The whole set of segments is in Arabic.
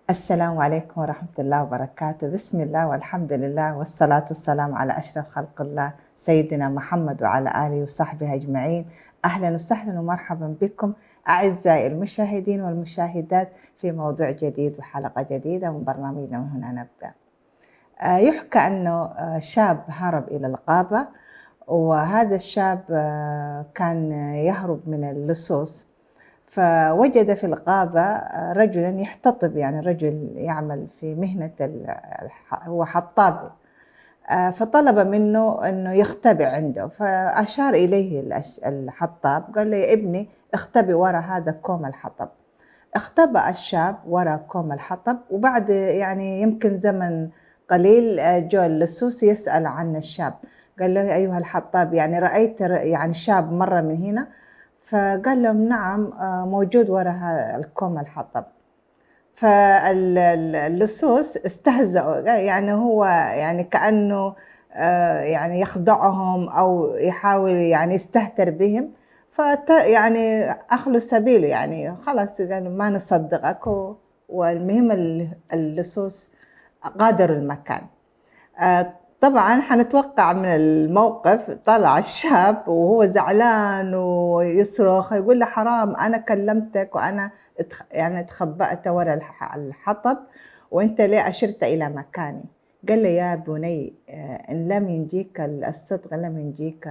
السلام عليكم ورحمة الله وبركاته. بسم الله والحمد لله والصلاة والسلام على أشرف خلق الله سيدنا محمد وعلى آله وصحبه أجمعين. أهلا وسهلا ومرحبا بكم أعزائي المشاهدين والمشاهدات في موضوع جديد وحلقة جديدة من برنامجنا من هنا نبدأ. يحكى أنه شاب هرب إلى الغابة، وهذا الشاب كان يهرب من اللصوص، فوجد في الغابة رجلا يحتطب، يعني رجل يعمل في مهنة هو حطاب. فطلب منه أنه يختبئ عنده، فأشار إليه الحطاب، قال له يا ابني اختبئ وراء هذا كوم الحطب. اختبأ الشاب وراء كوم الحطب، وبعد يعني يمكن زمن قليل جو اللصوص يسأل عن الشاب، قال له أيها الحطاب، يعني رأيت يعني شاب مرة من هنا؟ فقال لهم نعم، موجود وراء الكوم الحطب. فاللصوص استهزأوا، يعني هو يعني كأنه يعني يخدعهم أو يحاول يعني يستهتر بهم، يعني أخلوا سبيله، يعني خلاص قالوا ما نصدقك. والمهم اللصوص غادروا المكان. طبعًا حنتوقع من الموقف طلع الشاب وهو زعلان ويصرخ، يقول له حرام أنا كلمتك وأنا يعني اتخبأت ورا الحطب، وأنت ليه أشرت إلى مكاني؟ قال له يا بني، إن لم ينجيك الصدق لم ينجيك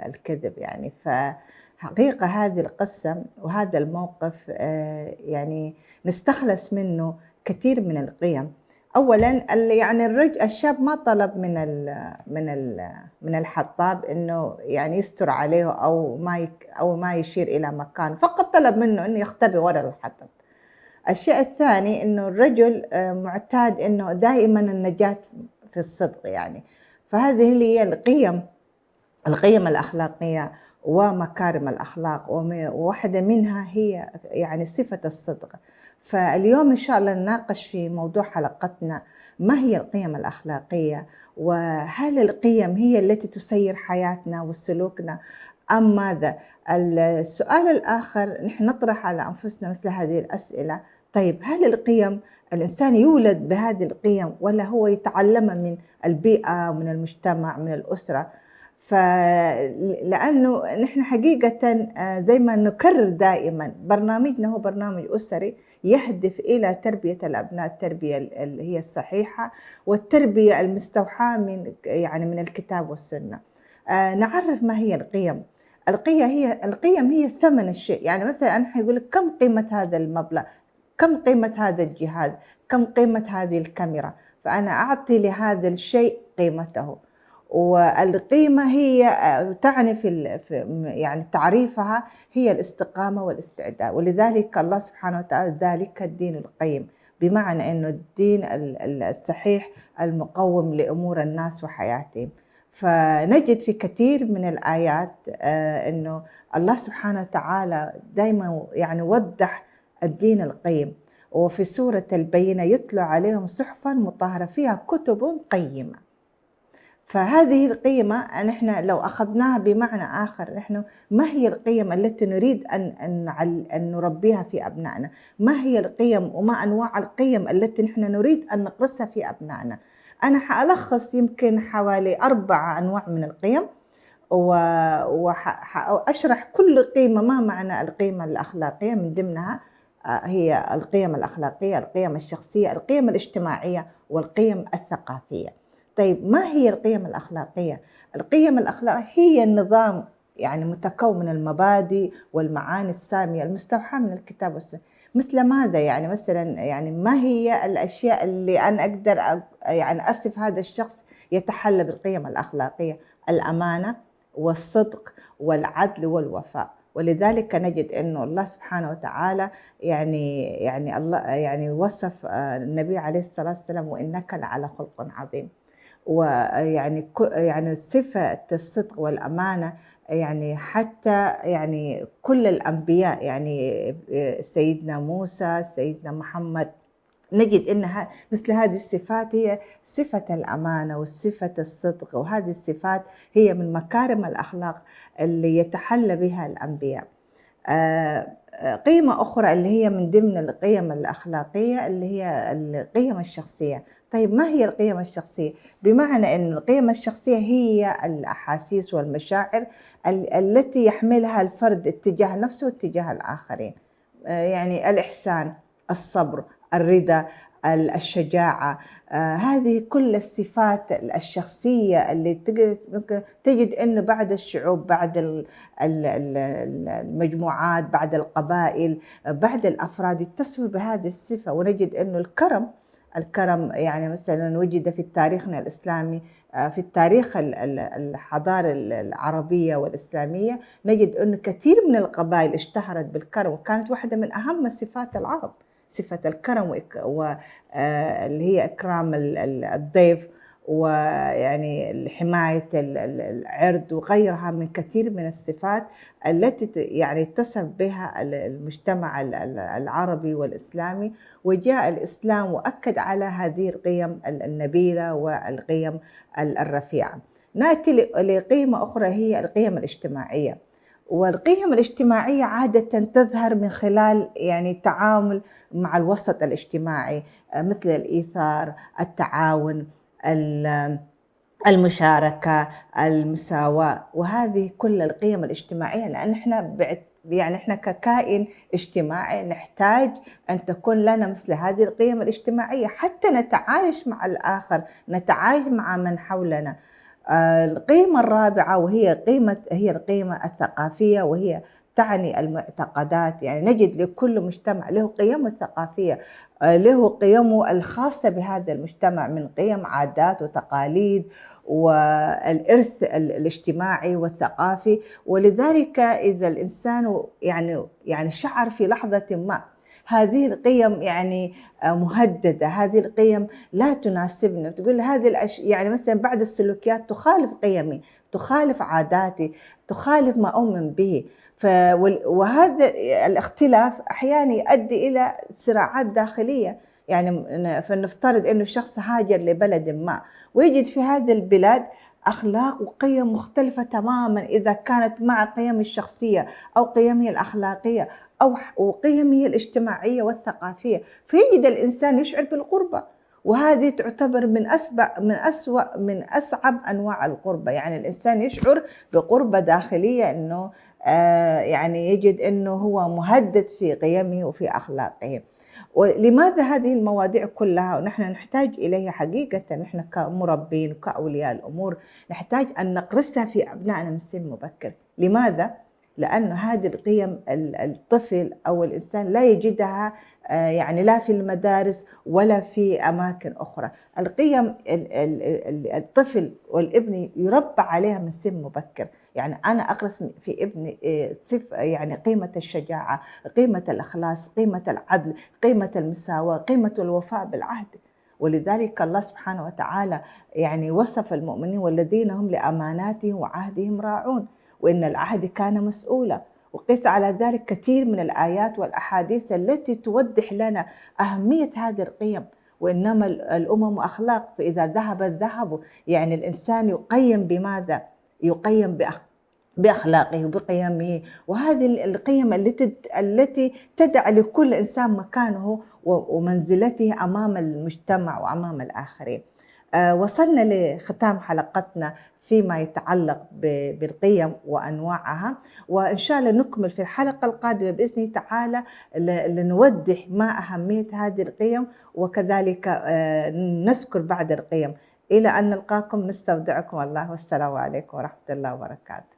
الكذب. يعني فحقيقة هذه القصة وهذا الموقف يعني نستخلص منه كثير من القيم. أولًا يعني الشاب ما طلب من الحطّاب إنه يعني يستر عليه أو ما يشير إلى مكان، فقط طلب منه إنه يختبئ وراء الحطب. الشيء الثاني إنه الرجل معتاد إنه دائمًا النجاة في الصدق يعني، فهذه هي القيم الأخلاقية ومكارم الأخلاق، وواحدة منها هي يعني صفة الصدق. فاليوم إن شاء الله نناقش في موضوع حلقتنا ما هي القيم الأخلاقية، وهل القيم هي التي تسير حياتنا وسلوكنا أم ماذا؟ السؤال الآخر نحن نطرح على أنفسنا مثل هذه الأسئلة: طيب هل الإنسان يولد بهذه القيم ولا هو يتعلمها من البيئة ومن المجتمع من الأسرة؟ لأنه نحن حقيقة زي ما نكرر دائما برنامجنا هو برنامج أسري يهدف إلى تربية الأبناء التربية اللي هي الصحيحة والتربية المستوحاة من الكتاب والسنة. نعرف ما هي القيم. القيم هي ثمن الشيء. يعني مثلا أنا حيقول لك كم قيمة هذا المبلغ، كم قيمة هذا الجهاز، كم قيمة هذه الكاميرا، فأنا أعطي لهذا الشيء قيمته. والقيمة هي تعني يعني تعريفها هي الاستقامة والاستعداد، ولذلك الله سبحانه وتعالى ذلك الدين القيم، بمعنى أنه الدين الصحيح المقوم لأمور الناس وحياتهم. فنجد في كثير من الآيات أنه الله سبحانه وتعالى دائما يعني وضح الدين القيم. وفي سورة البينة يتلو عليهم صحفا مطهرة فيها كتب قيمة. فهذه القيمة نحن لو أخذناها بمعنى آخر، نحن ما هي القيم التي نريد أن نربيها في أبنائنا؟ ما هي القيم وما أنواع القيم التي نحن نريد أن نغرسها في أبنائنا؟ أنا حألخص يمكن حوالي 4 أنواع من القيم، وأشرح كل قيمة ما معنى القيمة الأخلاقية. من ضمنها هي القيم الأخلاقية، القيم الشخصية، القيم الاجتماعية، والقيم الثقافية. طيب ما هي القيم الأخلاقية؟ القيم الأخلاقية هي النظام يعني متكون من المبادئ والمعاني السامية المستوحاة من الكتاب والسنة. مثل ماذا؟ يعني مثلا يعني ما هي الأشياء اللي أنا أقدر يعني أصف هذا الشخص يتحلى بالقيم الأخلاقية؟ الأمانة والصدق والعدل والوفاء. ولذلك نجد أنه الله سبحانه وتعالى يعني الله يعني وصف النبي عليه الصلاة والسلام وإنك لعلى خلق عظيم. يعني صفة الصدق والأمانة يعني حتى يعني كل الأنبياء، يعني سيدنا موسى، سيدنا محمد، نجد إنها مثل هذه الصفات هي صفة الأمانة والصفة الصدق، وهذه الصفات هي من مكارم الأخلاق اللي يتحلى بها الأنبياء. قيمة أخرى اللي هي من ضمن القيم الأخلاقية اللي هي القيم الشخصية. طيب ما هي القيم الشخصية؟ بمعنى أن القيم الشخصية هي الأحاسيس والمشاعر التي يحملها الفرد اتجاه نفسه واتجاه الآخرين. يعني الإحسان، الصبر، الرضا، الشجاعة، هذه كل الصفات الشخصية اللي ممكن تجد أنه بعد الشعوب، بعد المجموعات، بعد القبائل، بعد الأفراد يتصفوا بهذه الصفة. ونجد أنه الكرم يعني مثلا وجد في تاريخنا الإسلامي، في التاريخ الحضارة العربية والإسلامية، نجد أنه كثير من القبائل اشتهرت بالكرم، وكانت واحدة من أهم صفات العرب صفة الكرم، اللي هي إكرام الضيف، ويعني حماية العرض وغيرها من كثير من الصفات التي يعني اتصف بها المجتمع العربي والإسلامي. وجاء الإسلام وأكد على هذه القيم النبيلة والقيم الرفيعة. نأتي لقيمة أخرى هي القيم الاجتماعية. والقيم الاجتماعية عادة تظهر من خلال يعني التعامل مع الوسط الاجتماعي، مثل الإيثار، التعاون، المشاركة، المساواة، وهذه كل القيم الاجتماعية. لأن احنا ككائن اجتماعي نحتاج أن تكون لنا مثل هذه القيم الاجتماعية حتى نتعايش مع الآخر، نتعايش مع من حولنا. القيمة الرابعة هي القيمة الثقافية، وهي تعني المعتقدات. يعني نجد لكل مجتمع له قيمه الثقافية، له قيمه الخاصة بهذا المجتمع من قيم، عادات وتقاليد، والإرث الاجتماعي والثقافي. ولذلك إذا الإنسان يعني شعر في لحظة ما هذه القيم يعني مهددة، هذه القيم لا تناسبني، تقول يعني مثلا بعض السلوكيات تخالف قيمي، تخالف عاداتي، تخالف ما أؤمن به، وهذا الاختلاف أحيانا يؤدي إلى صراعات داخلية. يعني فلنفترض أنه شخص هاجر لبلد ما ويجد في هذه البلاد أخلاق وقيم مختلفة تماما إذا كانت مع قيمه الشخصية أو قيمه الأخلاقية أو قيمه الاجتماعية والثقافية، فيجد الإنسان يشعر بالغربة. وهذه تعتبر من أصعب أنواع الغربة. يعني الإنسان يشعر بغربة داخلية، أنه يعني يجد أنه هو مهدد في قيمه وفي أخلاقه. ولماذا هذه المواضيع كلها ونحن نحتاج إليها حقيقة؟ نحن كمربين وكأولياء الأمور نحتاج أن نقرسها في أبنائنا من سن مبكر. لماذا؟ لأن هذه القيم الطفل أو الإنسان لا يجدها يعني لا في المدارس ولا في أماكن أخرى. القيم الطفل والابن يربى عليها من سن مبكر. يعني أنا أغرس في ابني يعني قيمة الشجاعة، قيمة الإخلاص، قيمة العدل، قيمة المساواة، قيمة الوفاء بالعهد. ولذلك الله سبحانه وتعالى يعني وصف المؤمنين والذين هم لأماناتهم وعهدهم راعون، وإن العهد كان مسؤولا. وقيس على ذلك كثير من الآيات والأحاديث التي توضح لنا أهمية هذه القيم. وإنما الأمم أخلاق، فإذا ذهب الذهب. يعني الإنسان يقيم بماذا؟ يقيم بأخلاقه وبقيمه، وهذه القيم التي تدع لكل إنسان مكانه ومنزلته أمام المجتمع وأمام الآخرين. وصلنا لختام حلقتنا فيما يتعلق بالقيم وأنواعها، وإن شاء الله نكمل في الحلقة القادمة بإذن تعالى لنوضح ما أهمية هذه القيم، وكذلك نذكر بعض القيم. إلى أن نلقاكم نستودعكم الله، والسلام عليكم ورحمة الله وبركاته.